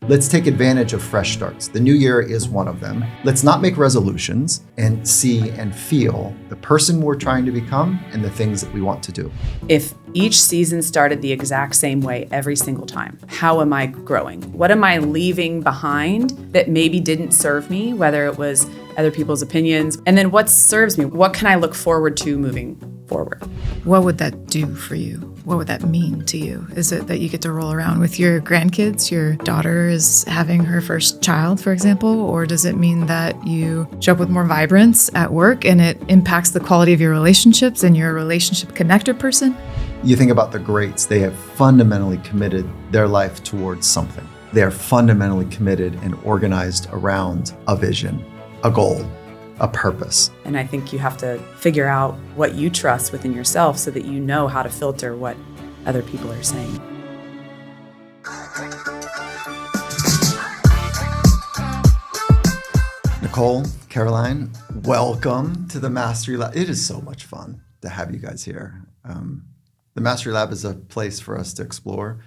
Let's take advantage of fresh starts. The new year is one of them. Let's not make resolutions and see and feel the person we're trying to become and the things that we want to do. If each season started the exact same way every single time, how am I growing? What am I leaving behind that maybe didn't serve me, whether it was other people's opinions? And then what serves me? What can I look forward to moving forward? What would that do for you? What would that mean to you? Is it that you get to roll around with your grandkids? Your daughter is having her first child, for example? Or does it mean that you show up with more vibrance at work and it impacts the quality of your relationships and you're a relationship connector person? You think about the greats, they have fundamentally committed their life towards something. They are fundamentally committed and organized around a vision, a goal, a purpose. And I think you have to figure out what you trust within yourself so that you know how to filter what other people are saying. Nicole, Caroline, welcome to the Mastery Lab. It is so much fun to have you guys here. The Mastery Lab is a place for us to explore,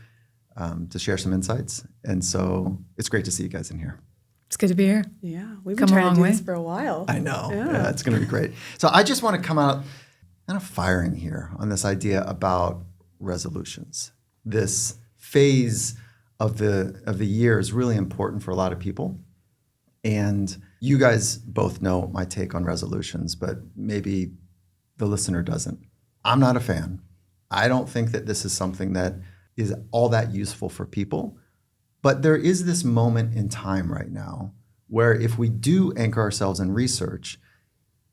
to share some insights. And so it's great to see you guys in here. It's good to be here. Yeah, we've been trying to do this for a while. I know. Yeah, it's going to be great. So I just want to come out kind of firing here on this idea about resolutions. This phase of the year is really important for a lot of people. And you guys both know my take on resolutions, but maybe the listener doesn't. I'm not a fan. I don't think that this is something that is all that useful for people. But there is this moment in time right now where if we do anchor ourselves in research,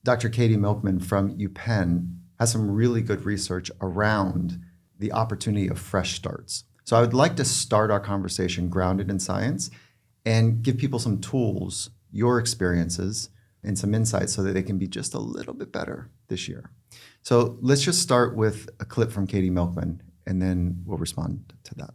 Dr. Katie Milkman from UPenn has some really good research around the opportunity of fresh starts. So I would like to start our conversation grounded in science and give people some tools, your experiences, and some insights so that they can be just a little bit better this year. So let's just start with a clip from Katie Milkman, and then we'll respond to that.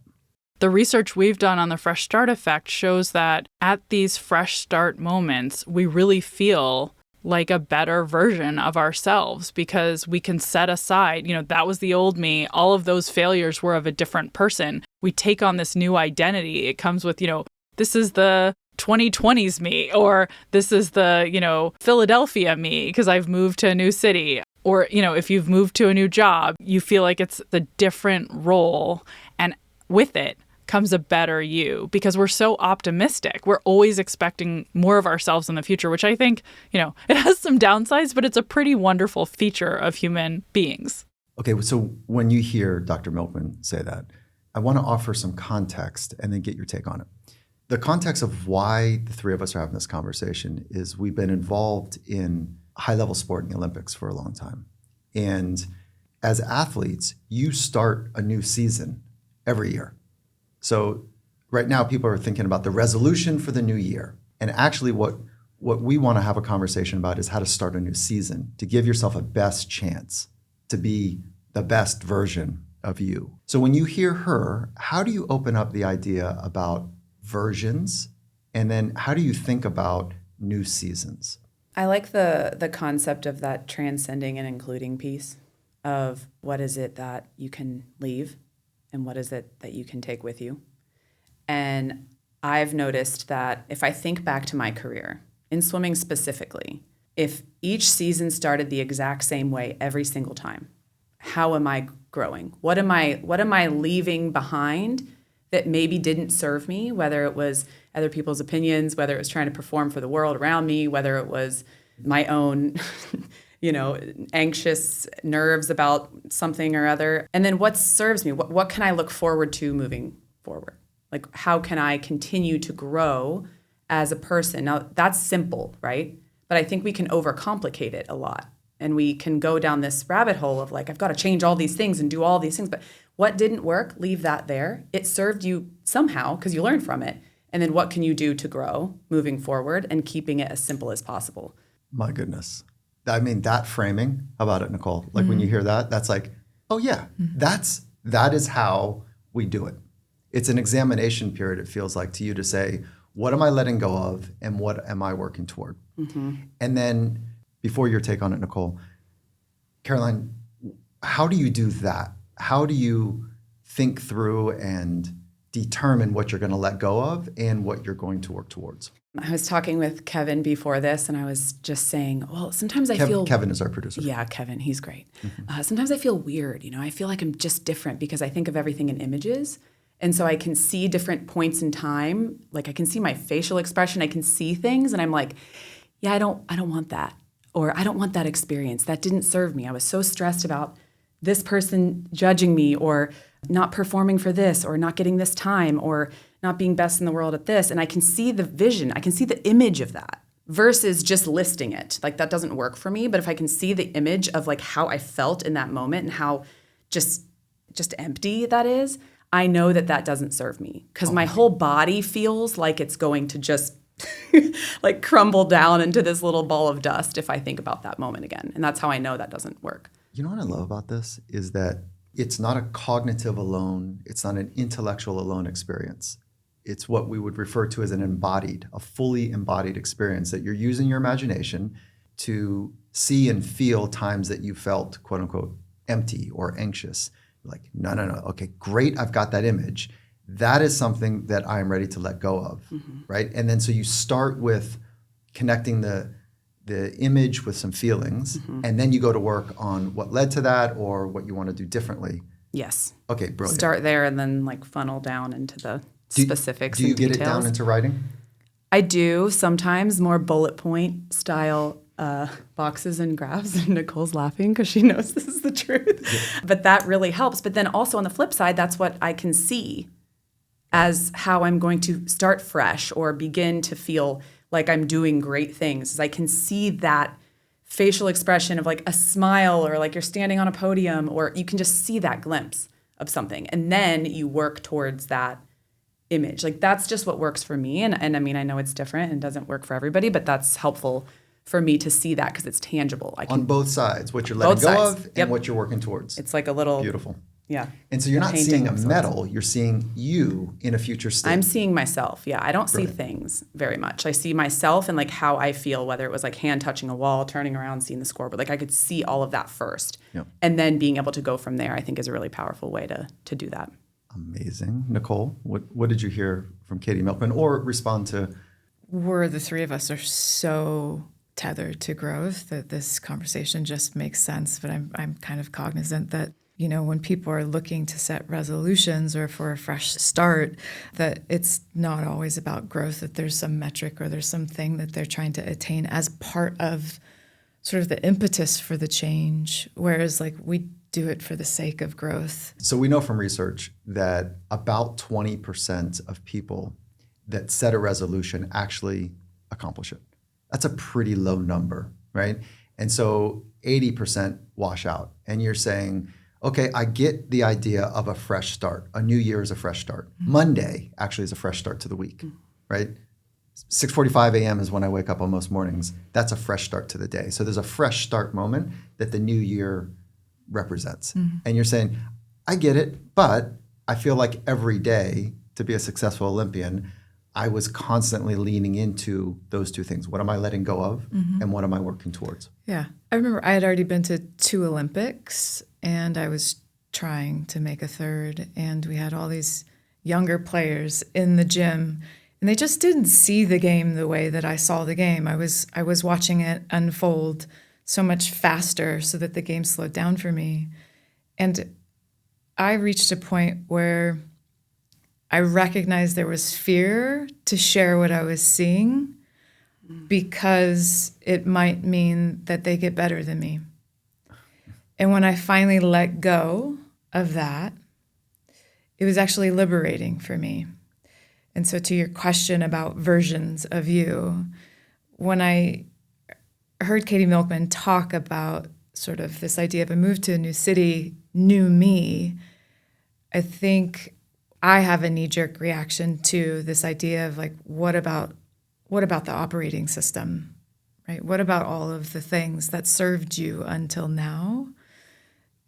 The research we've done on the fresh start effect shows that at these fresh start moments, we really feel like a better version of ourselves because we can set aside, that was the old me. All of those failures were of a different person. We take on this new identity. It comes with, this is the 2020s me, or this is the, Philadelphia me because I've moved to a new city. Or, if you've moved to a new job, you feel like it's the different role. And with it comes a better you because we're so optimistic. We're always expecting more of ourselves in the future, which I think, it has some downsides, but it's a pretty wonderful feature of human beings. Okay, so when you hear Dr. Milkman say that, I want to offer some context and then get your take on it. The context of why the three of us are having this conversation is we've been involved in high-level sport in the Olympics for a long time. And as athletes, you start a new season every year. So right now, people are thinking about the resolution for the new year. And actually what we want to have a conversation about is how to start a new season, to give yourself a best chance to be the best version of you. So when you hear her, how do you open up the idea about versions? And then how do you think about new seasons? I like the concept of that transcending and including piece of what is it that you can leave and what is it that you can take with you. And I've noticed that if I think back to my career, in swimming specifically, if each season started the exact same way every single time, how am I growing? What am I leaving behind that maybe didn't serve me, whether it was other people's opinions, whether it was trying to perform for the world around me, whether it was my own anxious nerves about something or other. And then what serves me? What can I look forward to moving forward? Like, how can I continue to grow as a person? Now, that's simple, right? But I think we can overcomplicate it a lot. And we can go down this rabbit hole of like, I've got to change all these things and do all these things. But what didn't work, leave that there. It served you somehow because you learned from it. And then what can you do to grow moving forward and keeping it as simple as possible? My goodness. I mean, that framing, how about it, Nicole? Like when you hear that, that's like, oh yeah, that is how we do it. It's an examination period, it feels like, to you to say, what am I letting go of and what am I working toward? Mm-hmm. And then before your take on it, Nicole, Caroline, how do you do that? How do you think through and determine what you're going to let go of and what you're going to work towards. I was talking with Kevin before this, and I was just saying, well, sometimes I feel... Kevin is our producer. Yeah, Kevin, he's great. Sometimes I feel weird, I feel like I'm just different because I think of everything in images. And so I can see different points in time. Like I can see my facial expression, I can see things, and I'm like, yeah, I don't want that. Or I don't want that experience. That didn't serve me. I was so stressed about this person judging me or not performing for this or not getting this time or not being best in the world at this. And I can see the vision. I can see the image of that versus just listing it. Like that doesn't work for me. But if I can see the image of like how I felt in that moment and how just empty that is, I know that doesn't serve me because my whole body feels like it's going to just like crumble down into this little ball of dust if I think about that moment again. And that's how I know that doesn't work. You know what I love about this is that it's not a cognitive alone, it's not an intellectual alone experience. It's what we would refer to as a fully embodied experience that you're using your imagination to see and feel times that you felt, quote unquote, empty or anxious. Like, no. Okay, great, I've got that image. That is something that I'm ready to let go of, right? And then so you start with connecting the image with some feelings, and then you go to work on what led to that or what you want to do differently. Yes. Okay, brilliant. Start there and then like funnel down into the specifics Do you and get details. it down into writing? I do sometimes, more bullet point style boxes and graphs. And Nicole's laughing because she knows this is the truth. Yeah. But that really helps. But then also on the flip side, that's what I can see as how I'm going to start fresh or begin to feel like I'm doing great things. I can see that facial expression of like a smile or like you're standing on a podium, or you can just see that glimpse of something. And then you work towards that image. Like that's just what works for me. And I mean, I know it's different and doesn't work for everybody, but that's helpful for me to see that because it's tangible. I can, on both sides, what you're letting go of and what you're working towards. It's like a little... Beautiful. Yeah. And so you're not seeing a medal, you're seeing you in a future state. I'm seeing myself. Yeah. I don't see things very much. I see myself and like how I feel, whether it was like hand touching a wall, turning around, seeing the scoreboard. Like I could see all of that first. Yep. And then being able to go from there, I think is a really powerful way to do that. Amazing. Nicole, what did you hear from Katie Milkman or respond to? We're the three of us are so tethered to growth that this conversation just makes sense. But I'm kind of cognizant that, you know, when people are looking to set resolutions or for a fresh start, that it's not always about growth, that there's some metric or there's something that they're trying to attain as part of sort of the impetus for the change, whereas like we do it for the sake of growth. So we know from research that about 20% of people that set a resolution actually accomplish it. That's a pretty low number, right? And so 80% wash out. And you're saying, okay, I get the idea of a fresh start. A new year is a fresh start. Monday actually is a fresh start to the week, right? 6:45 a.m. is when I wake up on most mornings. That's a fresh start to the day. So there's a fresh start moment that the new year represents. And you're saying, I get it, but I feel like every day to be a successful Olympian, I was constantly leaning into those two things. What am I letting go of and what am I working towards? Yeah. I remember I had already been to 2 Olympics and I was trying to make a third, and we had all these younger players in the gym and they just didn't see the game the way that I saw the game. I was watching it unfold so much faster so that the game slowed down for me. And I reached a point where I recognized there was fear to share what I was seeing because it might mean that they get better than me. And when I finally let go of that, it was actually liberating for me. And so to your question about versions of you, when I heard Katie Milkman talk about sort of this idea of a move to a new city, new me, I think I have a knee-jerk reaction to this idea of like, what about the operating system, right? What about all of the things that served you until now?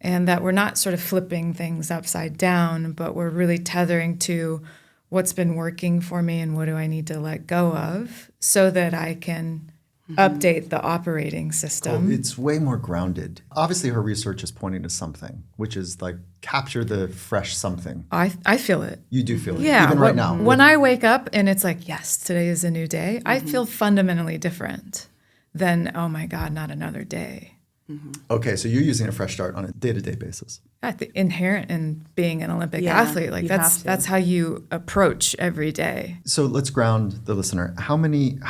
And that we're not sort of flipping things upside down, but we're really tethering to what's been working for me and what do I need to let go of so that I can update the operating system. It's way more grounded. Obviously, her research is pointing to something, which is like capture the fresh something. I feel it. You do feel it, Yeah. even right now. When I wake up and it's like, yes, today is a new day, I feel fundamentally different than, oh my God, not another day. Okay, so you're using a fresh start on a day-to-day basis. I think inherent in being an Olympic Yeah, athlete, like you have to. that's how you approach every day. So let's ground the listener. How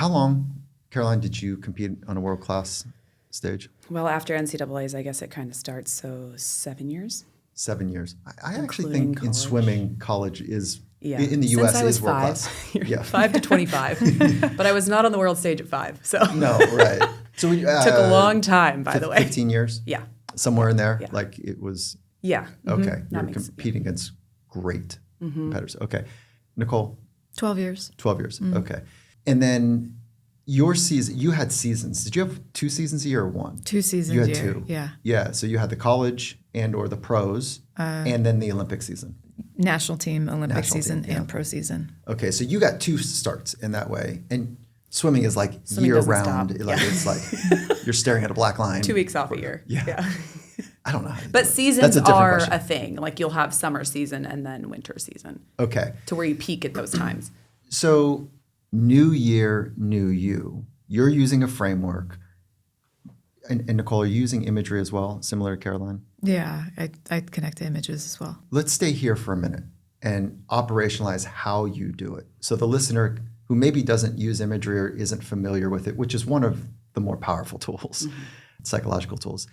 long, Caroline, did you compete on a world-class stage? Well, after NCAA's, I guess it kind of starts. So 7 years. 7 years. I actually Including think in college. swimming, college is Yeah. in the Since U.S. I was is world 5. class. You're Yeah. 5 to 25. But I was not on the world stage at 5. So No, right. So we took a long time, by the way. 15 years. Yeah. Somewhere in there, Yeah. like it was. Yeah. Okay, That you're makes- competing against great competitors. Okay, Nicole, 12 years. 12 years. Okay, and then your season. You had seasons. Did you have 2 seasons a year or 1? 2 seasons You a had year. 2. Yeah. Yeah. So you had the college and or the pros, and then the Olympic season. National team, Olympic National season, team, yeah. and pro season. Okay, so you got 2 starts in that way, and swimming is like Swimming year doesn't round. stop. Like Yeah. it's like you're staring at a black line. 2 weeks off a year. Yeah. I don't know. How to But do it. seasons That's a different are question. a thing. Like you'll have summer season and then winter season Okay. to where you peak at those times. So, new year, new you. You're using a framework. And Nicole, are you using imagery as well, similar to Caroline? Yeah, I connect to images as well. Let's stay here for a minute and operationalize how you do it. So the listener who maybe doesn't use imagery or isn't familiar with it, which is one of the more powerful tools, psychological tools.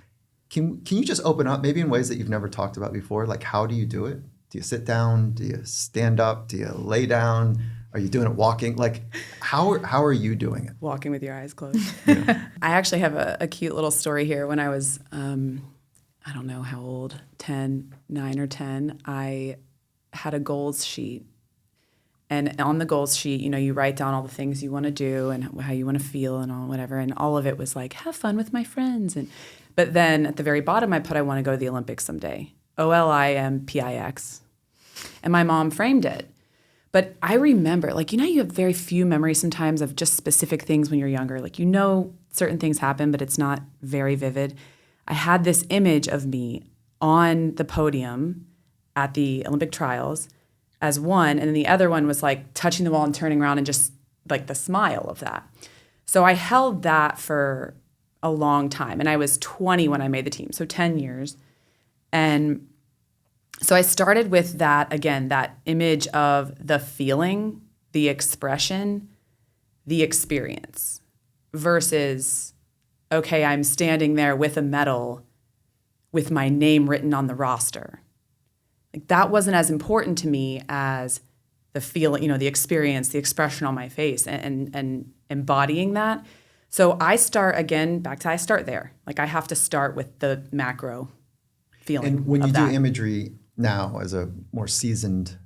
Can you just open up maybe in ways that you've never talked about before? Like how do you do it? Do you sit down? Do you stand up? Do you lay down? Are you doing it walking? Like how are you doing it? Walking with your eyes closed. I actually have a cute little story here. When I was, I don't know how old, 9 or 10, I had a goals sheet. And on the goals sheet, you write down all the things you want to do and how you want to feel and all whatever. And all of it was like, have fun with my friends. But then at the very bottom, I put, I want to go to the Olympics someday. OLYMPIX. And my mom framed it. But I remember, you have very few memories sometimes of just specific things when you're younger. Certain things happen, but it's not very vivid. I had this image of me on the podium at the Olympic trials as one, and then the other one was like touching the wall and turning around and just like the smile of that. So I held that for a long time, and I was 20 when I made the team, so 10 years. And so I started with that, again, that image of the feeling, the expression, the experience versus, okay, I'm standing there with a medal with my name written on the roster. Like that wasn't as important to me as the feeling, the experience, the expression on my face and embodying that. So I start there. Like I have to start with the macro feeling. And when of you that. do imagery now as a more seasoned,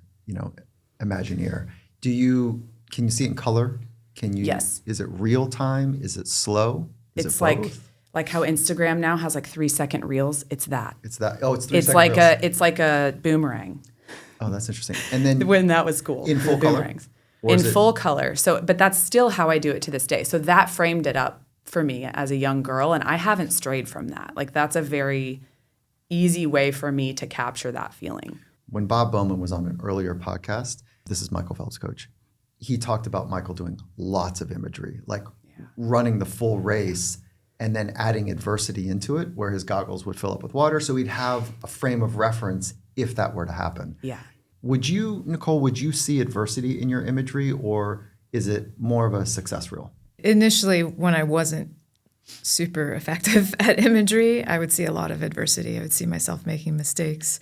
Imagineer, can you see it in color? Yes. Is it real time? Is it slow? Is It's it both? like how Instagram now has 3-second reels. It's that. It's that. Oh, it's 3 It's second like reels. it's like a boomerang. Oh, that's interesting. And then When that was cool. in full the color? boomerangs. Or In is it- full color. So, but that's still how I do it to this day. So that framed it up for me as a young girl, and I haven't strayed from that. Like that's a very easy way for me to capture that feeling. when Bob Bowman was on an earlier podcast, this is Michael Phelps' coach, he talked about Michael doing lots of imagery, like running the full race and then adding adversity into it where his goggles would fill up with water. So he'd have a frame of reference if that were to happen. Yeah. Nicole, would you see adversity in your imagery, or is it more of a success reel? Initially, when I wasn't super effective at imagery, I would see a lot of adversity. I would see myself making mistakes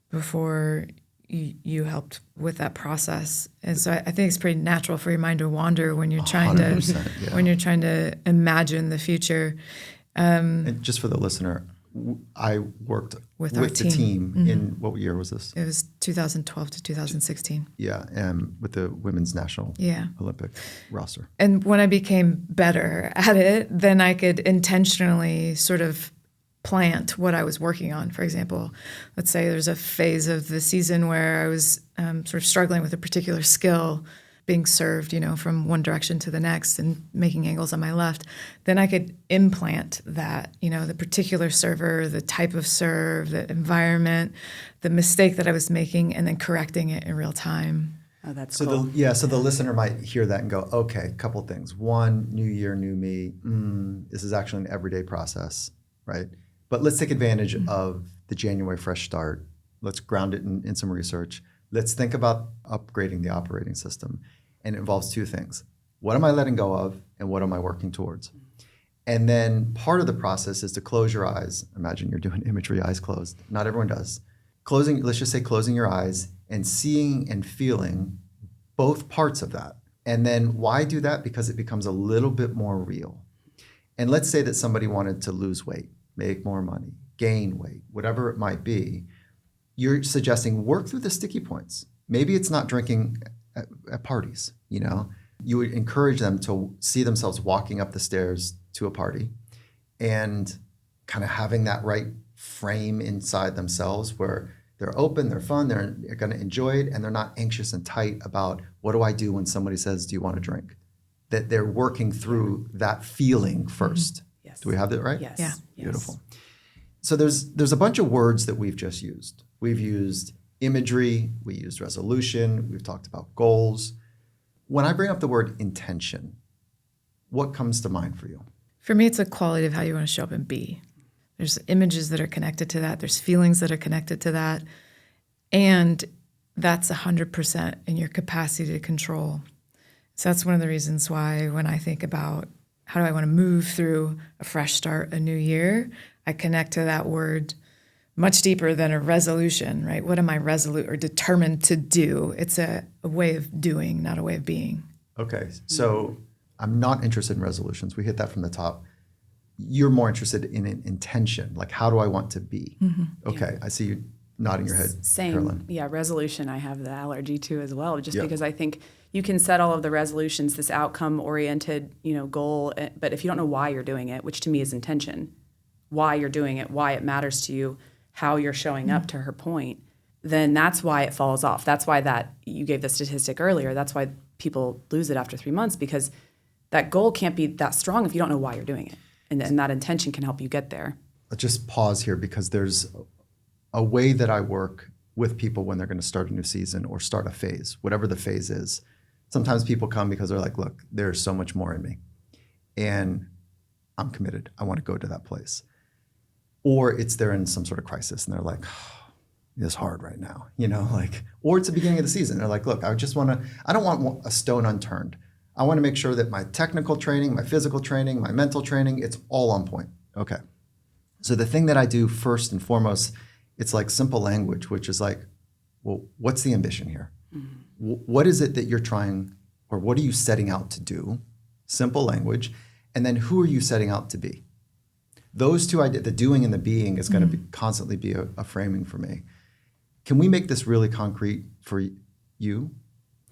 before you helped with that process. And so I think it's pretty natural for your mind to wander when you're trying to 100%, yeah. when you're trying to imagine the future. And just for the listener, I worked With with our the team in, what year was this? It was 2012 to 2016. Yeah, with the women's national Yeah. Olympic roster. And when I became better at it, then I could intentionally sort of plant what I was working on. For example, let's say there's a phase of the season where I was sort of struggling with a particular skill. being served, from one direction to the next and making angles on my left, then I could implant that, the particular server, the type of serve, the environment, the mistake that I was making, and then correcting it in real time. Oh, that's so cool. So the listener might hear that and go, okay, a couple things. One, new year, new me. This is actually an everyday process, right? But let's take advantage of the January fresh start. Let's ground it in some research. Let's think about upgrading the operating system. And it involves two things. What am I letting go of, and what am I working towards? And then part of the process is to close your eyes. Imagine you're doing imagery, eyes closed. Not everyone does. Let's just say closing your eyes and seeing and feeling both parts of that. And then why do that? Because it becomes a little bit more real. And let's say that somebody wanted to lose weight, make more money, gain weight, whatever it might be. You're suggesting work through the sticky points. Maybe it's not drinking at parties, You would encourage them to see themselves walking up the stairs to a party and kind of having that right frame inside themselves where they're open, they're fun, they're going to enjoy it, and they're not anxious and tight about what do I do when somebody says, do you want to drink? That they're working through that feeling first. Yes. Do we have that right? Yes. Yeah. Beautiful. So there's a bunch of words that we've just used. We've used imagery, we used resolution, we've talked about goals. When I bring up the word intention, what comes to mind for you? For me, it's a quality of how you want to show up and be. There's images that are connected to that. There's feelings that are connected to that. And that's 100% in your capacity to control. So that's one of the reasons why when I think about how do I want to move through a fresh start, a new year, I connect to that word much deeper than a resolution, right? What am I resolute or determined to do? It's a way of doing, not a way of being. Okay, so I'm not interested in resolutions. We hit that from the top. You're more interested in an intention, like how do I want to be? Okay, I see you nodding your head, Same. Caroline. Yeah, resolution I have the allergy to as well, just because I think you can set all of the resolutions, this outcome-oriented, goal, but if you don't know why you're doing it, which to me is intention, why you're doing it, why it matters to you, how you're showing up to her point, then that's why it falls off. That's why that you gave the statistic earlier. That's why people lose it after 3 months, because that goal can't be that strong if you don't know why you're doing it. And that intention can help you get there. Let's just pause here because there's a way that I work with people when they're going to start a new season or start a phase, whatever the phase is. Sometimes people come because they're like, look, there's so much more in me and I'm committed. I want to go to that place. Or it's they're in some sort of crisis and they're like, oh, it's hard right now, or it's the beginning of the season. They're like, look, I don't want a stone unturned. I want to make sure that my technical training, my physical training, my mental training, it's all on point. Okay. So the thing that I do first and foremost, it's like simple language, which is like, well, what's the ambition here? What is it that you're trying, or what are you setting out to do? Simple language. And then who are you setting out to be? Those two ideas, the doing and the being, is going to constantly be a framing for me. Can we make this really concrete for you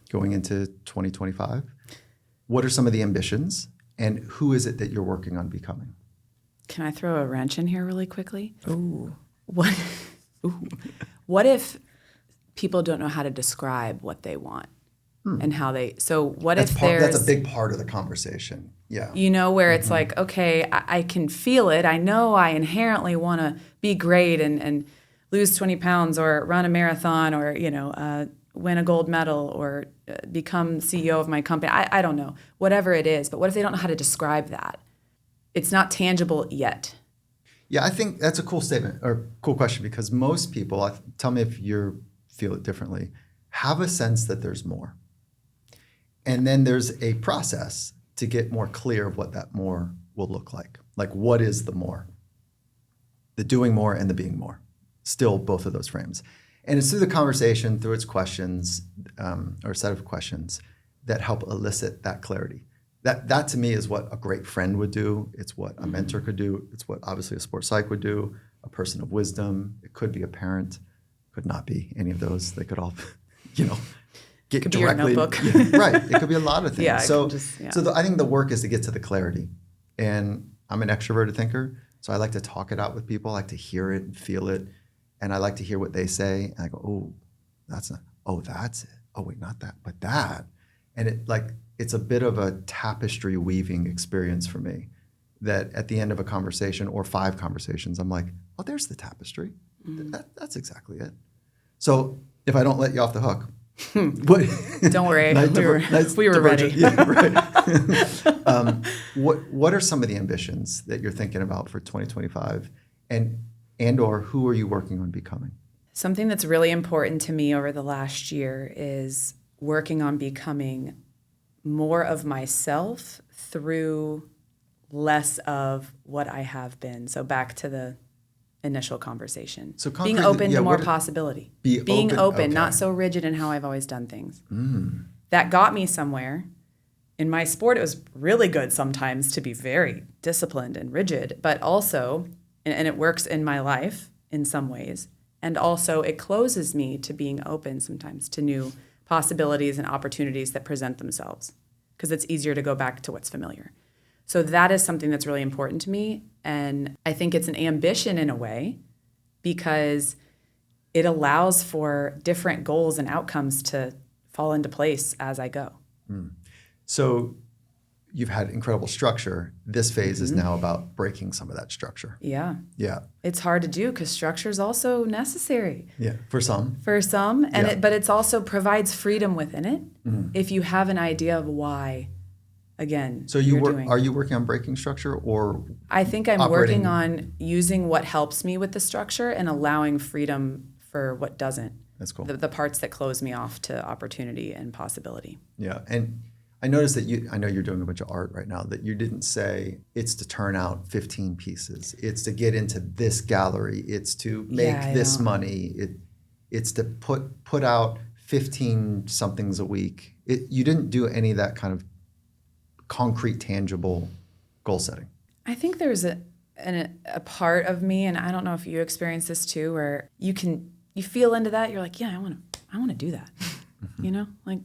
going into 2025? What are some of the ambitions, and who is it that you're working on becoming? Can I throw a wrench in here really quickly? Ooh. What if people don't know how to describe what they want and how they? So what if there's that's a big part of the conversation. Yeah. Where it's like, okay, I can feel it. I know I inherently want to be great and lose 20 pounds or run a marathon or win a gold medal or become CEO of my company. I don't know, whatever it is. But what if they don't know how to describe that? It's not tangible yet. Yeah, I think that's a cool statement or cool question, because most people, tell me if you feel it differently, have a sense that there's more. And then there's a process to get more clear of what that more will look like. Like, what is the more? The doing more and the being more. Still both of those frames. And it's through the conversation, through its questions, or a set of questions that help elicit that clarity. That to me is what a great friend would do. It's what a mentor could do. It's what obviously a sports psych would do, a person of wisdom. It could be a parent, could not be any of those. They could all, get could directly. Be your notebook. Yeah, right. It could be a lot of things. Yeah, So I think the work is to get to the clarity. And I'm an extroverted thinker, so I like to talk it out with people. I like to hear it and feel it. And I like to hear what they say. And I go, oh, that's not, oh, that's it. Oh, wait, not that, but that. And it's a bit of a tapestry weaving experience for me, that at the end of a conversation or 5 conversations, I'm like, oh, there's the tapestry. That's exactly it. So if I don't let you off the hook, what, don't worry, we were ready. Yeah, right. What are some of the ambitions that you're thinking about for 2025, and or who are you working on becoming? Something that's really important to me over the last year is working on becoming more of myself through less of what I have been. So back to the initial conversation. So being open to more possibility. Being open, okay. Not so rigid in how I've always done things. That got me somewhere. In my sport, it was really good sometimes to be very disciplined and rigid, but also, and it works in my life in some ways, and also it closes me to being open sometimes to new possibilities and opportunities that present themselves, because it's easier to go back to what's familiar. So that is something that's really important to me. And I think it's an ambition in a way, because it allows for different goals and outcomes to fall into place as I go. So you've had incredible structure. This phase is now about breaking some of that structure. Yeah. Yeah. It's hard to do because structure is also necessary. Yeah. For some. And but it's also provides freedom within it if you have an idea of why. Again, so are you working on breaking structure, or I think I'm working on using what helps me with the structure and allowing freedom for what doesn't. That's cool. The parts that close me off to opportunity and possibility. Yeah, and I noticed that I know you're doing a bunch of art right now, that you didn't say it's to turn out 15 pieces. It's to get into this gallery. It's to make this money. It's to put out 15 somethings a week. You didn't do any of that kind of concrete, tangible goal setting. I think there's a part of me, and I don't know if you experience this too, where you feel into that. You're like, yeah, I want to do that. You know, like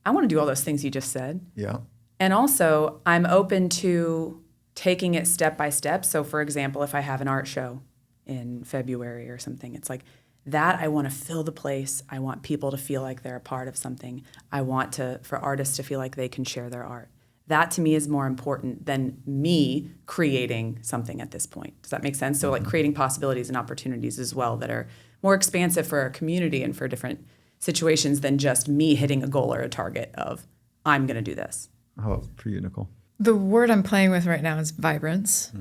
I want to do all those things you just said. Yeah. And also, I'm open to taking it step by step. So, for example, if I have an art show in February or something, it's like that. I want to fill the place. I want people to feel like they're a part of something. I want for artists to feel like they can share their art. That to me is more important than me creating something at this point. Does that make sense? So like creating possibilities and opportunities as well that are more expansive for our community and for different situations than just me hitting a goal or a target of, I'm going to do this. How about for you, Nicole? The word I'm playing with right now is vibrance.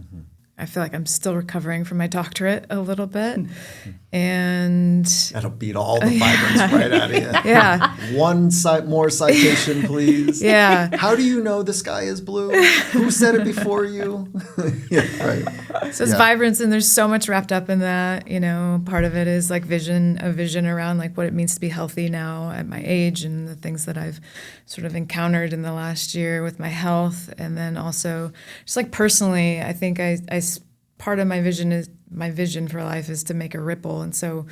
I feel like I'm still recovering from my doctorate a little bit. And that'll beat all the vibrance right out of you. Yeah. One more citation, please. Yeah. How do you know the sky is blue? Who said it before you? Yeah, right. So it's vibrance, and there's so much wrapped up in that. You know, part of it is like a vision around like what it means to be healthy now at my age and the things that I've sort of encountered in the last year with my health. And then also just like personally, I think part of my vision for life is to make a ripple. And so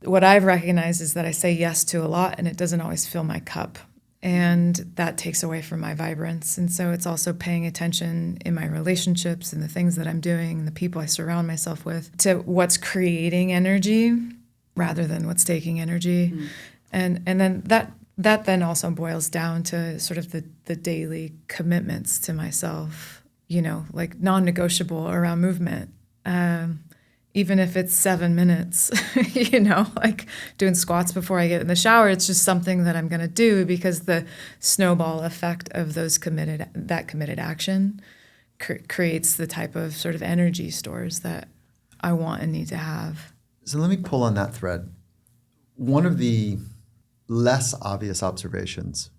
what I've recognized is that I say yes to a lot, and it doesn't always fill my cup. And that takes away from my vibrance. And so it's also paying attention in my relationships and the things that I'm doing, the people I surround myself with, to what's creating energy rather than what's taking energy. And then that then also boils down to sort of the daily commitments to myself, you know, like non-negotiable around movement. Even if it's 7 minutes, you know, like doing squats before I get in the shower, it's just something that I'm going to do because the snowball effect of that committed action creates the type of sort of energy stores that I want and need to have. So let me pull on that thread. One of the less obvious observations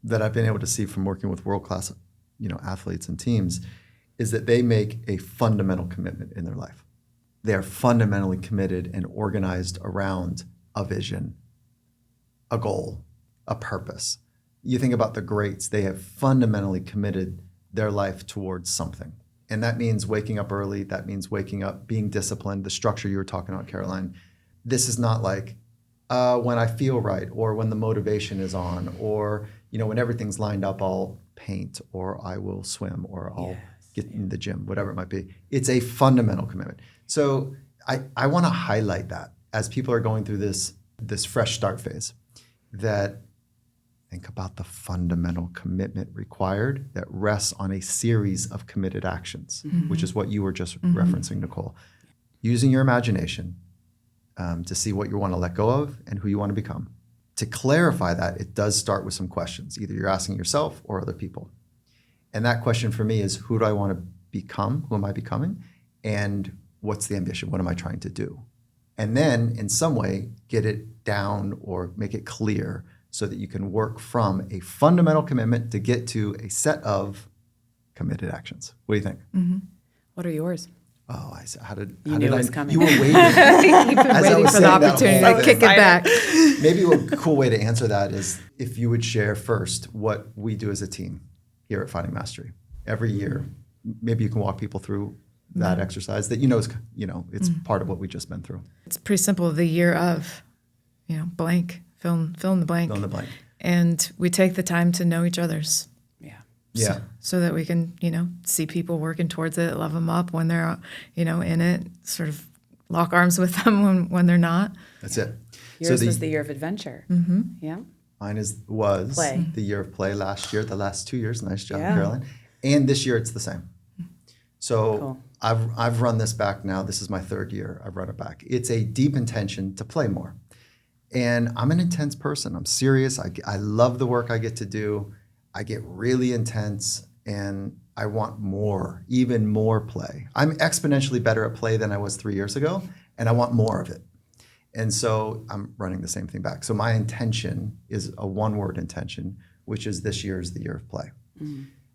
that I've been able to see from working with world-class, you know, athletes and teams is that they make a fundamental commitment in their life. They are fundamentally committed and organized around a vision, a goal, a purpose. You think about the greats, they have fundamentally committed their life towards something. And that means waking up early, that means waking up, being disciplined, the structure you were talking about, Caroline. This is not like when I feel right, or when the motivation is on, or you know, when everything's lined up, I'll paint, or I will swim, or I'll get in the gym, whatever it might be. It's a fundamental commitment. So I want to highlight that as people are going through this fresh start phase, that think about the fundamental commitment required that rests on a series of committed actions, which is what you were just referencing, Nicole. Using your imagination to see what you want to let go of and who you want to become. To clarify that, it does start with some questions. Either you're asking yourself or other people. And that question for me is, who do I want to become? Who am I becoming? And what's the ambition? What am I trying to do? And then in some way, get it down or make it clear so that you can work from a fundamental commitment to get to a set of committed actions. What do you think? What are yours? Oh, how did knew it I? was coming. You were waiting. You've been As I waiting was for the saying that opportunity whole to thing. kick it back. Maybe a cool way to answer that is if you would share first what we do as a team here at Finding Mastery. Every year, maybe you can walk people through that exercise that it's part of what we've just been through. It's pretty simple. The year of, blank, fill in the blank. Fill in the blank. And we take the time to know each other's. Yeah. So that we can, see people working towards it, love them up when they're, in it, sort of lock arms with them when they're not. That's it. Yours was the year of adventure. Yeah. Mine was Play. the year of play last year, the last 2 years. Nice job, Yeah. Caroline. And this year it's the same. So Cool. I've run this back now. This is my third year. I've run it back. It's a deep intention to play more. And I'm an intense person. I'm serious. I love the work I get to do. I get really intense and I want more, even more play. I'm exponentially better at play than I was 3 years ago, and I want more of it. And so I'm running the same thing back. So my intention is a one-word intention, which is this year is the year of play.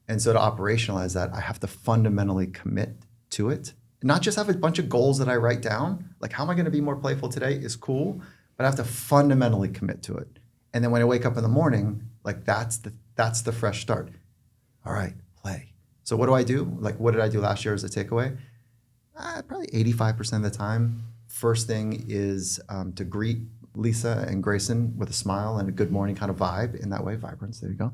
And so to operationalize that, I have to fundamentally commit to it. Not just have a bunch of goals that I write down, like how am I going to be more playful today is cool, but I have to fundamentally commit to it. And then when I wake up in the morning, like that's the fresh start. All right, play. So what do I do? Like what did I do last year as a takeaway? Probably 85% of the time, first thing is to greet Lisa and Grayson with a smile and a good morning kind of vibe in that way, Vibrance, there you go.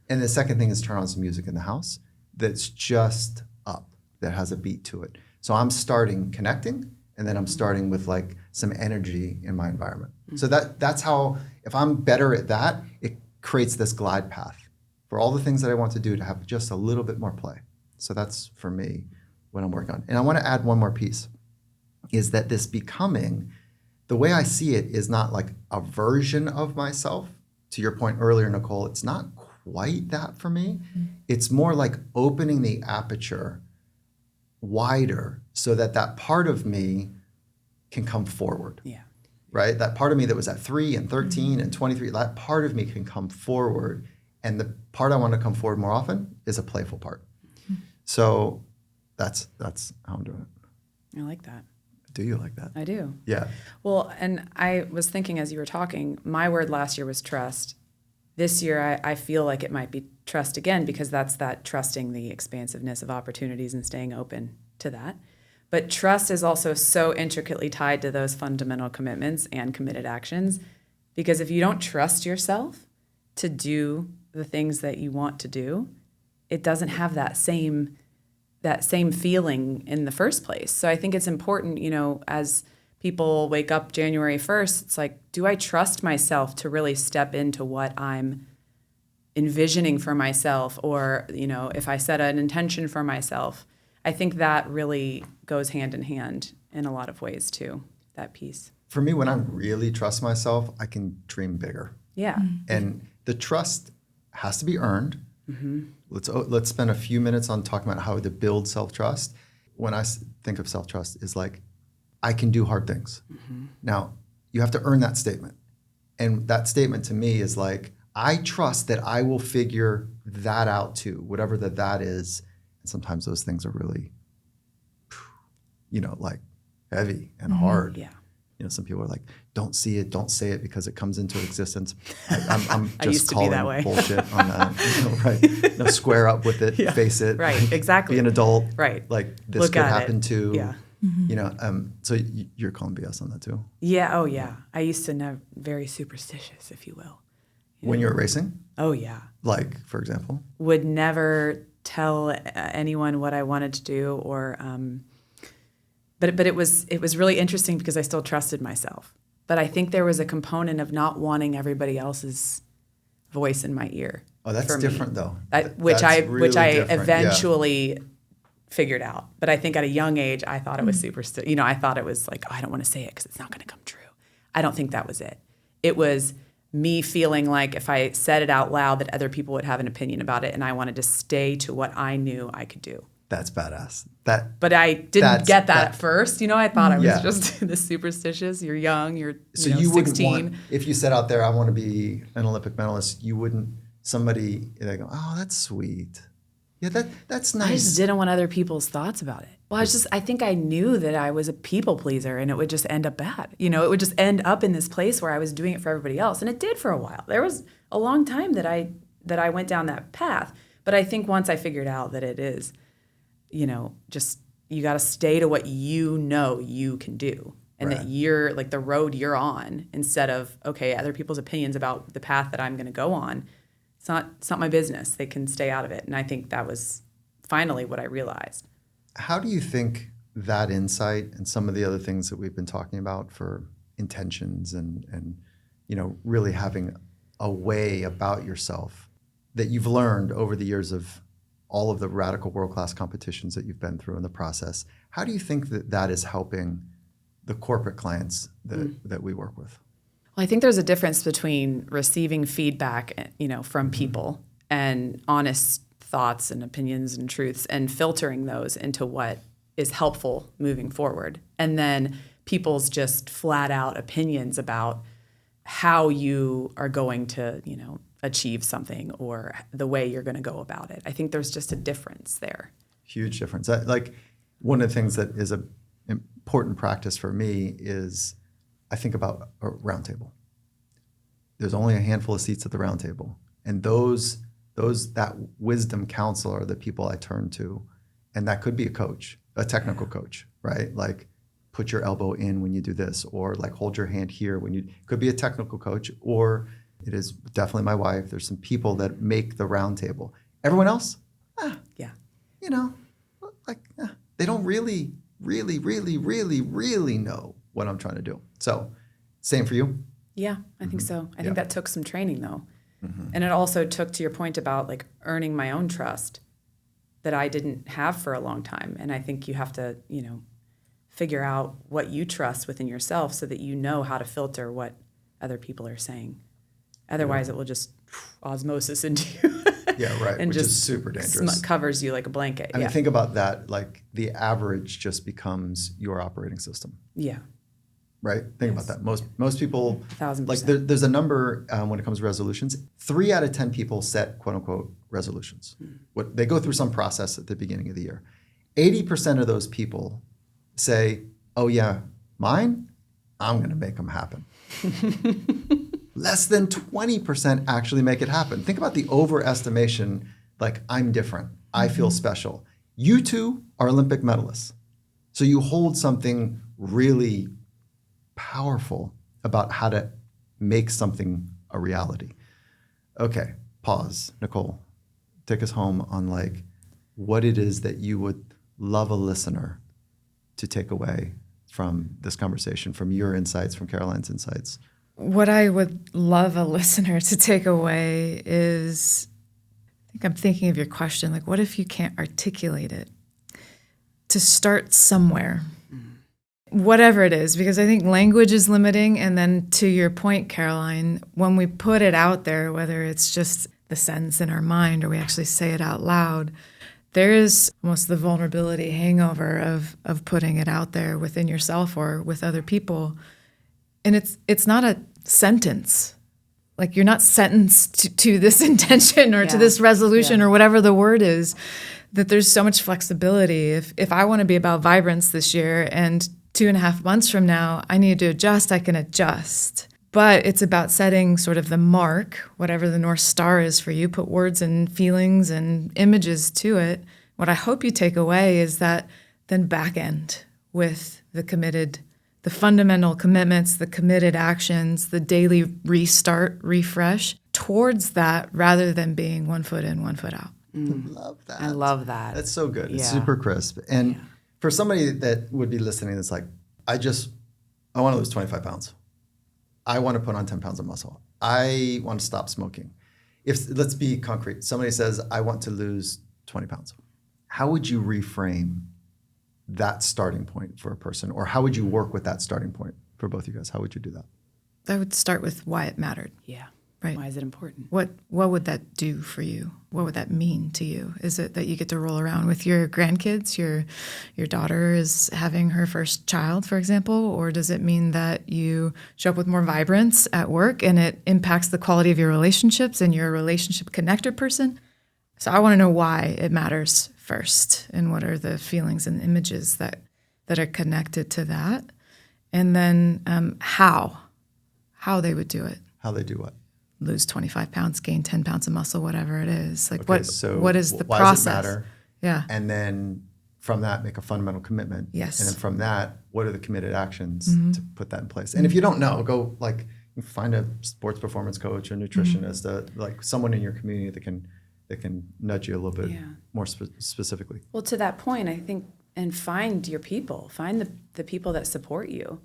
And the second thing is turn on some music in the house that's just up, that has a beat to it. So I'm starting connecting, and then I'm starting with like some energy in my environment. So that's how, if I'm better at that, it creates this glide path for all the things that I want to do to have just a little bit more play. So that's for me what I'm working on. And I want to add one more piece, is that this becoming, the way I see it is not like a version of myself. To your point earlier, Nicole, it's not quite that for me. It's more like opening the aperture wider so that part of me can come forward. Yeah. Right? That part of me that was at 3 and 13 and 23, that part of me can come forward. And the part I want to come forward more often is a playful part. So that's how I'm doing it. I like that. Do you like that? I do. Yeah. Well, and I was thinking as you were talking, my word last year was trust. This year, I feel like it might be trust again, because that's that trusting the expansiveness of opportunities and staying open to that. But trust is also so intricately tied to those fundamental commitments and committed actions, because if you don't trust yourself to do the things that you want to do, it doesn't have that same feeling in the first place. So I think it's important, as people wake up January 1st, it's like, do I trust myself to really step into what I'm envisioning for myself? Or, if I set an intention for myself, I think that really goes hand in hand in a lot of ways too, that piece. For me, when I really trust myself, I can dream bigger. Yeah. And the trust has to be earned. Let's spend a few minutes on talking about how to build self-trust. When I think of self-trust, is like, I can do hard things. Now, you have to earn that statement. And that statement to me is like, I trust that I will figure that out too, whatever that is. And sometimes those things are really, like heavy and hard. Yeah. Some people are like, don't see it, don't say it because it comes into existence. I'm I just used to be calling that way. bullshit on that. Right? No, square up with it, face it. Right, exactly. Be an adult. Right. Like this Look could at happen it. too. Yeah. So you're calling BS on that too? Yeah. Oh, yeah. I used to know, very superstitious, if you will. When you're racing? Oh, yeah. Like, for example? Would never tell anyone what I wanted to do, or but it was really interesting because I still trusted myself. But I think there was a component of not wanting everybody else's voice in my ear. Oh, that's different though. Which I different. eventually figured out. But I think at a young age, I thought it was I thought it was like, oh, I don't want to say it because it's not going to come true. I don't think that was it. It was me feeling like if I said it out loud that other people would have an opinion about it, and I wanted to stay to what I knew I could do. That's badass. But I didn't get that at first. I thought I was just this superstitious. You're young. You're so you 16. wouldn't want, if you set out there, I want to be an Olympic medalist, you wouldn't, somebody, they go, oh, that's sweet. Yeah, that's nice. I just didn't want other people's thoughts about it. Well, I think I knew that I was a people pleaser and it would just end up bad. It would just end up in this place where I was doing it for everybody else. And it did for a while. There was a long time that I went down that path. But I think once I figured out that it is, just you got to stay to what you can do. And that you're like the road you're on instead of, okay, other people's opinions about the path that I'm going to go on. It's not my business. They can stay out of it. And I think that was finally what I realized. How do you think that insight and some of the other things that we've been talking about for intentions and really having a way about yourself that you've learned over the years of all of the radical world-class competitions that you've been through in the process, how do you think that is helping the corporate clients that we work with? Well, I think there's a difference between receiving feedback, from people and honest thoughts and opinions and truths and filtering those into what is helpful moving forward. And then people's just flat out opinions about how you are going to, achieve something or the way you're going to go about it. I think there's just a difference there. Huge difference. Like one of the things that is an important practice for me is I think about a round table. There's only a handful of seats at the round table. And that wisdom counsel are the people I turn to. And that could be a coach, a technical coach, right? Like put your elbow in when you do this, or like hold your hand here when you, could be a technical coach, or it is definitely my wife. There's some people that make the round table. Everyone else, they don't really know what I'm trying to do. So same for you? Yeah, I think so. I think that took some training though. Mm-hmm. And it also took, to your point about like earning my own trust that I didn't have for a long time. And I think you have to, figure out what you trust within yourself so that you know how to filter what other people are saying. Otherwise, it will just osmosis into you. Yeah, right. And which just is super dangerous. Covers you like a blanket. I mean, think about that. Like the average just becomes your operating system. Yeah. Right? Think about that. Most people, 1,000%. like there's a number when it comes to resolutions. 3 out of 10 people set quote unquote resolutions. What they go through some process at the beginning of the year. 80% of those people say, "Oh yeah, mine, I'm going to make them happen." Less than 20% actually make it happen. Think about the overestimation. Like I'm different. I feel special. You two are Olympic medalists, so you hold something really powerful about how to make something a reality. Okay, pause. Nicole, take us home on like what it is that you would love a listener to take away from this conversation, from your insights, from Caroline's insights. What I would love a listener to take away is, I think I'm thinking of your question, like what if you can't articulate it? To start somewhere. Whatever it is, because I think language is limiting. And then to your point, Caroline, when we put it out there, whether it's just the sentence in our mind or we actually say it out loud, there is almost the vulnerability hangover of putting it out there within yourself or with other people. And it's not a sentence. Like you're not sentenced to this intention or to this resolution or whatever the word is, that there's so much flexibility. If I want to be about Vibrance this year and 2.5 months from now, I need to adjust, I can adjust. But it's about setting sort of the mark, whatever the North Star is for you, put words and feelings and images to it. What I hope you take away is that then back end with the fundamental commitments, the committed actions, the daily restart, refresh towards that rather than being 1 foot in, 1 foot out. Love that. I love that. That's so good. It's super crisp. And for somebody that would be listening that's like, I want to lose 25 pounds. I want to put on 10 pounds of muscle. I want to stop smoking. let's be concrete. Somebody says, I want to lose 20 pounds. How would you reframe that starting point for a person? Or how would you work with that starting point for both of you guys? How would you do that? I would start with why it mattered. Yeah. Right. Why is it important? What would that do for you? What would that mean to you? Is it that you get to roll around with your grandkids? Your daughter is having her first child, for example, or does it mean that you show up with more vibrance at work and it impacts the quality of your relationships and you're a relationship connector person? So I want to know why it matters first, and what are the feelings and images that are connected to that, and then how they would do it. How they do what? Lose 25 pounds, gain 10 pounds of muscle, whatever it is. Like Okay, so what is the why process? Does it matter? Yeah. And then from that, make a fundamental commitment. Yes. And then from that, what are the committed actions Mm-hmm. to put that in place? And if you don't know, go find a sports performance coach or nutritionist, someone in your community that can nudge you a little bit more specifically. Well, to that point, I think, and find your people, find the people that support you.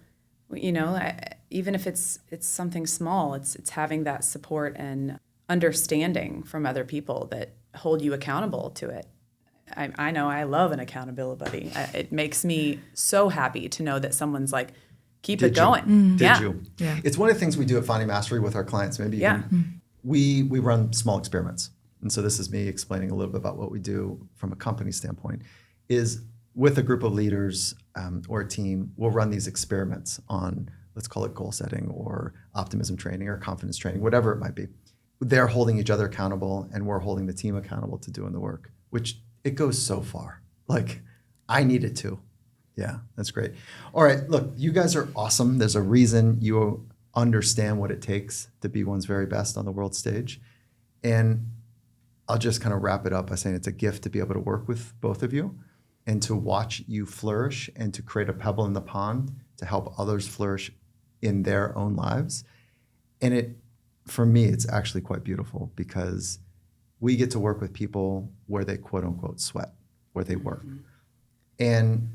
You know, even if it's something small, it's having that support and understanding from other people that hold you accountable to it. I know I love an accountability buddy. It makes me so happy to know that someone's like, keep it going. Did you? Yeah. It's one of the things we do at Finding Mastery with our clients. Maybe we run small experiments. And so this is me explaining a little bit about what we do from a company standpoint, is with a group of leaders or a team, we'll run these experiments on, let's call it goal setting or optimism training or confidence training, whatever it might be. They're holding each other accountable and we're holding the team accountable to doing the work, which it goes so far. Like, I need it to. Yeah, that's great. All right, look, you guys are awesome. There's a reason you understand what it takes to be one's very best on the world stage. And I'll just kind of wrap it up by saying it's a gift to be able to work with both of you and to watch you flourish and to create a pebble in the pond to help others flourish in their own lives. And for me, it's actually quite beautiful because we get to work with people where they quote unquote sweat, where they work. And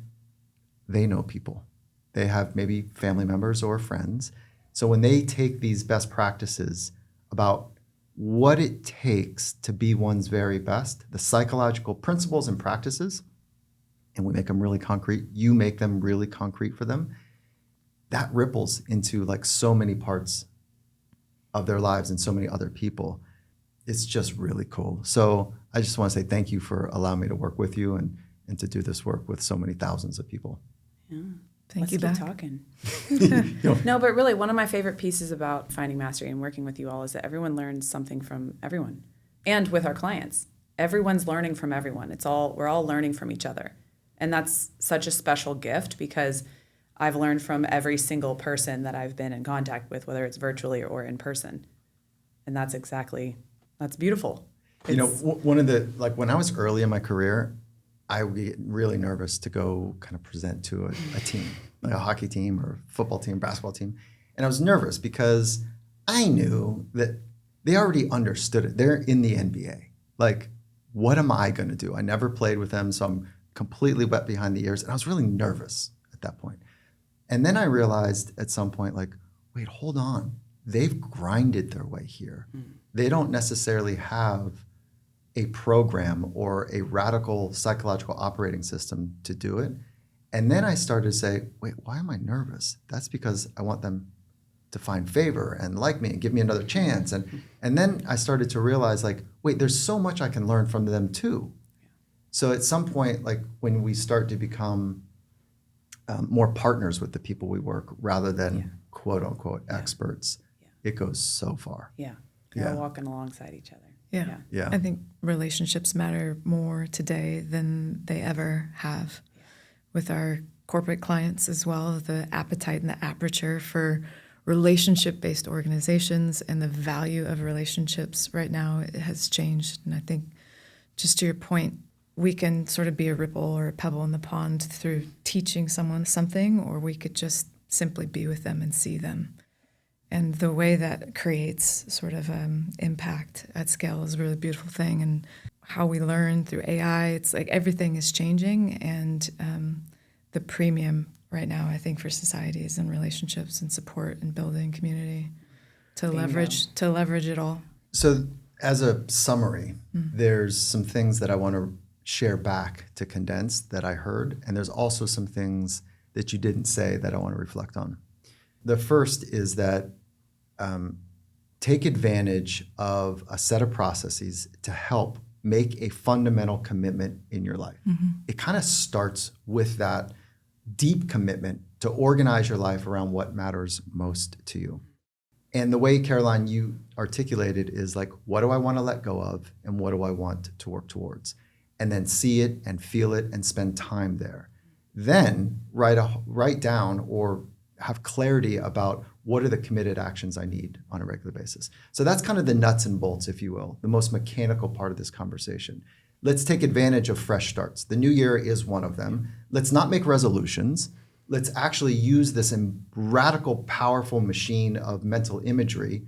they know people. They have maybe family members or friends. So when they take these best practices about what it takes to be one's very best, the psychological principles and practices, and we make them really concrete, you make them really concrete for them, that ripples into like so many parts of their lives and so many other people. It's just really cool. So I just want to say thank you for allowing me to work with you and to do this work with so many thousands of people. Yeah. Thank Let's you keep back. talking. No, but really, one of my favorite pieces about Finding Mastery and working with you all is that everyone learns something from everyone, and with our clients, everyone's learning from everyone. We're all learning from each other, and that's such a special gift because I've learned from every single person that I've been in contact with, whether it's virtually or in person, and that's beautiful. One of the when I was early in my career, I would get really nervous to go kind of present to a team, like a hockey team or football team, basketball team. And I was nervous because I knew that they already understood it. They're in the NBA. Like, what am I going to do? I never played with them, so I'm completely wet behind the ears. And I was really nervous at that point. And then I realized at some point, like, wait, hold on. They've grinded their way here. They don't necessarily have a program or a radical psychological operating system to do it. And then I started to say, wait, why am I nervous? That's because I want them to find favor and like me and give me another chance. And then I started to realize, like, wait, there's so much I can learn from them too. So at some point, like when we start to become more partners with the people we work rather than quote unquote experts, it goes so far. Yeah. You're all walking alongside each other. Yeah. I think relationships matter more today than they ever have. With our corporate clients as well, the appetite and the aperture for relationship-based organizations and the value of relationships right now, it has changed. And I think, just to your point, we can sort of be a ripple or a pebble in the pond through teaching someone something, or we could just simply be with them and see them. And the way that creates sort of impact at scale is a really beautiful thing. And how we learn through AI, it's like everything is changing. And the premium right now, I think, for society is in relationships and support and building community to leverage it all. So As a summary, there's some things that I want to share back to condense that I heard, and there's also some things that you didn't say that I want to reflect on. The first is that take advantage of a set of processes to help make a fundamental commitment in your life. It kind of starts with that deep commitment to organize your life around what matters most to you. And the way, Caroline, you articulated is like, what do I want to let go of and what do I want to work towards? And then see it and feel it and spend time there. Then write down or have clarity about what are the committed actions I need on a regular basis. So that's kind of the nuts and bolts, if you will, the most mechanical part of this conversation. Let's take advantage of fresh starts. The new year is one of them. Let's not make resolutions. Let's actually use this radical, powerful machine of mental imagery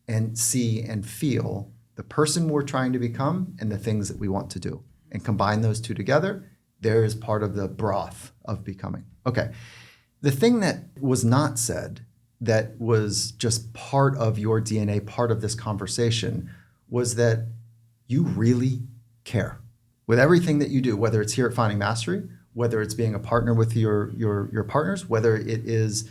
and see and feel the person we're trying to become and the things that we want to do. And combine those two together, there is part of the broth of becoming. Okay. The thing that was not said, that was just part of your DNA, part of this conversation, was that you really care. With everything that you do, whether it's here at Finding Mastery, whether it's being a partner with your partners, whether it is,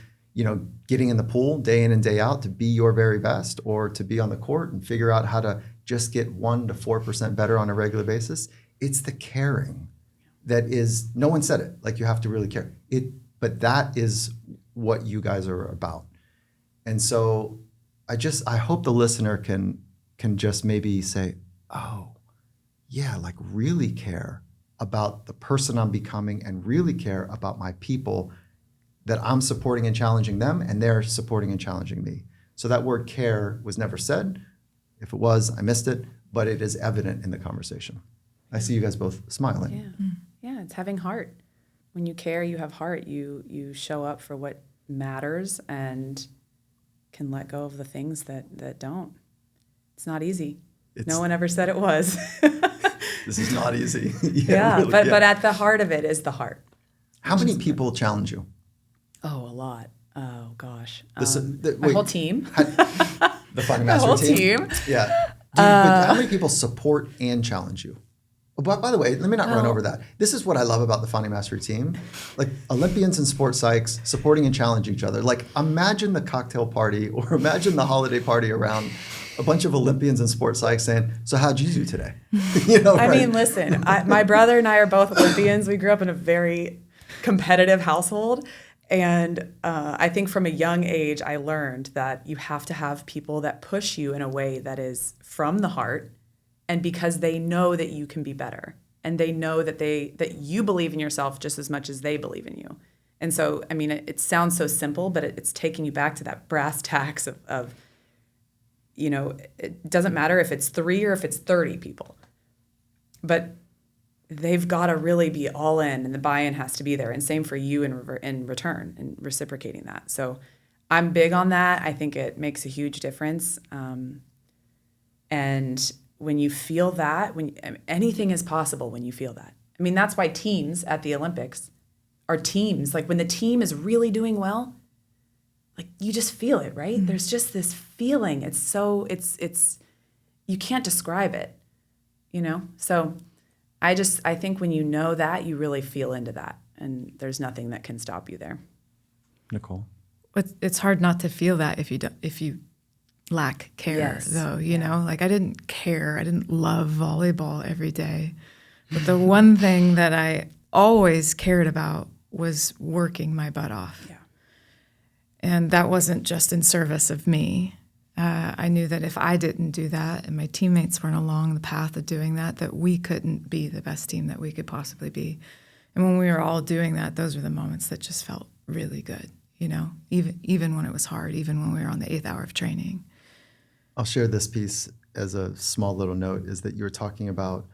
getting in the pool day in and day out to be your very best, or to be on the court and figure out how to just get 1% to 4% better on a regular basis, it's the caring that is, no one said it, like you have to really care. But that is what you guys are about. And so I hope the listener can just maybe say, oh, yeah, like really care about the person I'm becoming and really care about my people, that I'm supporting and challenging them and they're supporting and challenging me. So that word care was never said. If it was, I missed it, but it is evident in the conversation. I see you guys both smiling. Yeah, it's having heart. When you care, you have heart. You show up for what matters and can let go of the things that don't. It's not easy. No one ever said it was. This is not easy. Really, but at the heart of it is the heart. How many people challenge you? Oh, a lot. Oh, gosh. My whole team. The Finding Mastery team? Yeah. But how many people support and challenge you? But by the way, let me not run over that. This is what I love about the Finding Mastery team. Like Olympians and sports psychs supporting and challenging each other. Like imagine the cocktail party or imagine the holiday party around a bunch of Olympians and sports psychs saying, so how'd you do today? I mean, listen, my brother and I are both Olympians. We grew up in a very competitive household. And I think from a young age, I learned that you have to have people that push you in a way that is from the heart, and because they know that you can be better, and they know that you believe in yourself just as much as they believe in you. And so, I mean, it sounds so simple, but it's taking you back to that brass tacks of it doesn't matter if it's 3 or if it's 30 people, but they've got to really be all in, and the buy-in has to be there. And same for you in return and reciprocating that. So I'm big on that. I think it makes a huge difference. And when you feel that, anything is possible when you feel that. I mean, that's why teams at the Olympics are teams. Like when the team is really doing well, like you just feel it, right? Mm-hmm. There's just this feeling. It's you can't describe it, So I think when you know that, you really feel into that, and there's nothing that can stop you there. Nicole? It's hard not to feel that if you lack care, though, like I didn't care. I didn't love volleyball every day. But the one thing that I always cared about was working my butt off. Yeah. And that wasn't just in service of me. I knew that if I didn't do that and my teammates weren't along the path of doing that we couldn't be the best team that we could possibly be. And when we were all doing that, those were the moments that just felt really good, even when it was hard, even when we were on the 8th hour of training. I'll share this piece as a small little note, is that you were talking about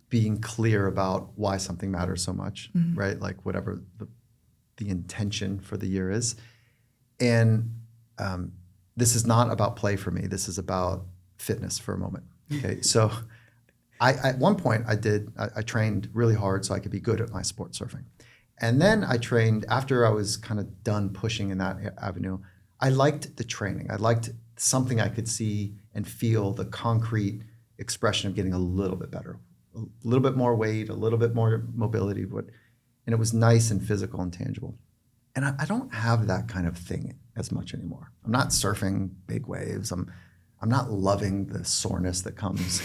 being clear about why something matters so much, mm-hmm. right? Like whatever the intention for the year is. And this is not about play for me. This is about fitness for a moment. Okay, so at one point I trained really hard so I could be good at my sport surfing. And then I trained, after I was kind of done pushing in that avenue, I liked the training. I liked something I could see and feel the concrete expression of getting a little bit better, a little bit more weight, a little bit more mobility, and it was nice and physical and tangible. And I don't have that kind of thing as much anymore. I'm not surfing big waves. I'm not loving the soreness that comes,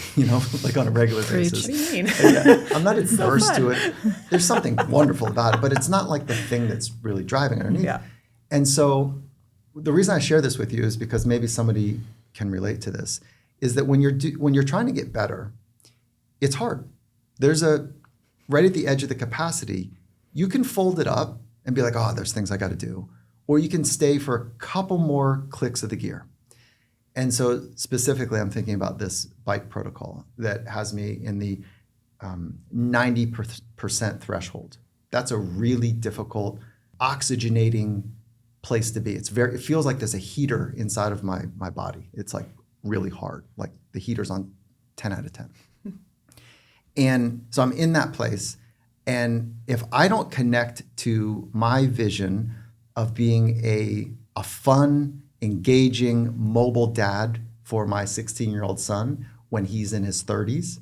like on a regular basis. What do you mean? Yeah, I'm not adverse to it. There's something wonderful about it, but it's not like the thing that's really driving underneath. Yeah. And so the reason I share this with you is because maybe somebody can relate to this, is that when you're trying to get better, it's hard. There's right at the edge of the capacity, you can fold it up and be like, oh, there's things I got to do. Or you can stay for a couple more clicks of the gear. And so specifically, I'm thinking about this bike protocol that has me in the 90% threshold. That's a really difficult, oxygenating place to be. It feels like there's a heater inside of my body. It's like really hard, like the heater's on 10 out of 10. And so I'm in that place. And if I don't connect to my vision of being a fun, engaging, mobile dad for my 16-year-old son when he's in his 30s,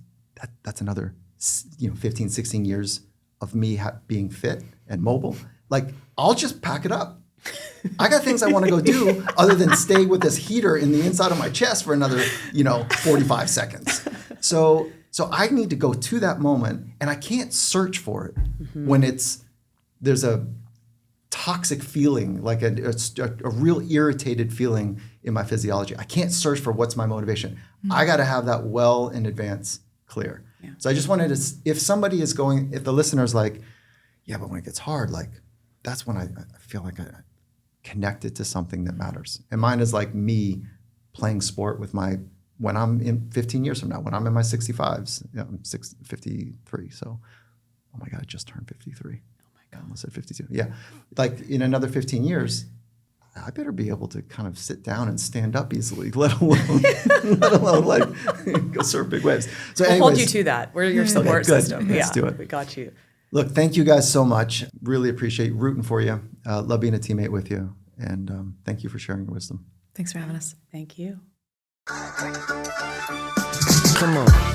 that's another 15, 16 years of me being fit and mobile. Like, I'll just pack it up. I got things I want to go do other than stay with this heater in the inside of my chest for another, 45 seconds. So I need to go to that moment, and I can't search for it when there's a toxic feeling, like a real irritated feeling in my physiology. I can't search for what's my motivation. I got to have that well in advance clear. Yeah. So I just wanted to, if somebody is going, if the listener's like, yeah, but when it gets hard, like that's when I feel like I connected to something that matters. And mine is like me playing sport with when I'm in 15 years from now, when I'm in my 65s, I'm 53. So, oh my God, I just turned 53. I almost said 52. Yeah. Like in another 15 years, I better be able to kind of sit down and stand up easily, let alone like go surf big waves. So we'll hold you to that. We're your support system. Let's do it. We got you. Look, thank you guys so much. Really appreciate rooting for you. Love being a teammate with you. And thank you for sharing your wisdom. Thanks for having us. Thank you. Come on.